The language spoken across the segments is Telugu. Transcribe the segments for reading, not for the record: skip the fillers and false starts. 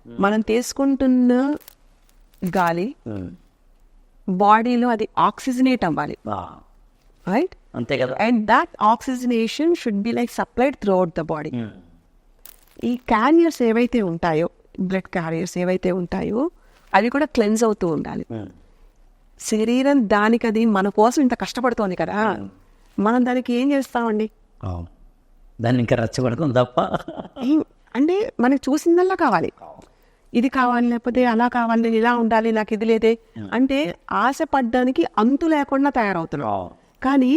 మనం తీసుకుంటున్న గాలి బాడీలో అది ఆక్సిజనేట్ అవ్వాలి, రైట్? అంతే కదా. And that oxygenation should be like supplied through out the body. ఈ క్యారియర్స్ ఏవైతే ఉంటాయో, బ్లడ్ క్యారియర్స్ ఏవైతే ఉంటాయో అవి కూడా క్లెన్స్ అవుతూ ఉండాలి. శరీరం దానికి అది మన కోసం ఇంత కష్టపడుతోంది కదా, మనం దానికి ఏం చేస్తామండి? దాన్ని ఇంకా రచ్చబడతాం తప్ప. అంటే మనకి చూసిందల్లా కావాలి, ఇది కావాలి, లేకపోతే అలా కావాలి, నేను ఇలా ఉండాలి, నాకు ఇది లేదే అంటే ఆశ పడ్డానికి అంతు లేకుండా తయారవుతున్నాం. కానీ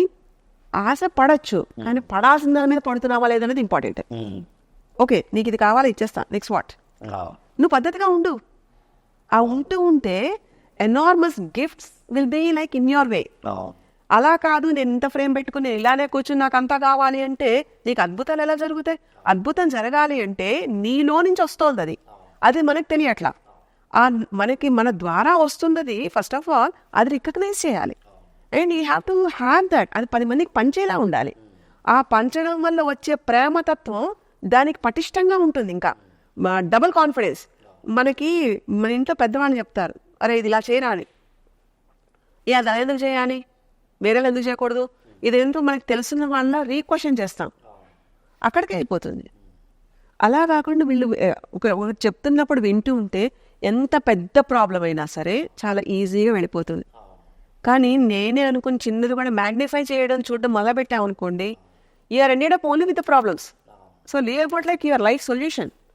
ఆశ పడచ్చు, కానీ పడాల్సిన దాని మీద పడుతున్నావా లేదనేది ఇంపార్టెంట్. ఓకే, నీకు ఇది కావాలి, ఇచ్చేస్తా, నెక్స్ట్ వాట్? నువ్వు పద్ధతిగా ఉండు. ఆ ఉంటే enormous gifts will be like in your way. అలా కాదు, నేను ఇంత ఫ్రేమ్ పెట్టుకుని నేను ఇలానే కూర్చుని నాకు అంతా కావాలి అంటే నీకు అద్భుతాలు ఎలా జరుగుతాయి? అద్భుతం జరగాలి అంటే నీలో నుంచి వస్తుంది అది, అది మనకు తెలియట్లా. మనకి మన ద్వారా వస్తున్నది ఫస్ట్ ఆఫ్ ఆల్ అది రికగ్నైజ్ చేయాలి. And you have to have that. అది 10 మందికి పంచేలా ఉండాలి. ఆ పంచడం వల్ల వచ్చే ప్రేమతత్వం దానికి పటిష్టంగా ఉంటుంది. ఇంకా డబుల్ కాన్ఫిడెన్స్. మనకి మన ఇంట్లో పెద్దవాళ్ళు చెప్తారు, అరే ఇది ఇలా చేయరా అని. అది ఎందుకు చేయాలి, వేరేలా ఎందుకు చేయకూడదు, ఇదేంటో మనకి తెలిసిన వాళ్ళ రీక్వెషన్ చేస్తాం, అక్కడికి అయిపోతుంది. అలా కాకుండా వీళ్ళు ఒకటి చెప్తున్నప్పుడు వింటూ ఉంటే ఎంత పెద్ద ప్రాబ్లం అయినా సరే చాలా ఈజీగా వెళ్ళిపోతుంది. కానీ నేనే అనుకుని చిన్నది కూడా మ్యాగ్నిఫై చేయడం చూడడం మొదలుపెట్టామనుకోండి, you are ended up only with the problems. So leave about like your life solution.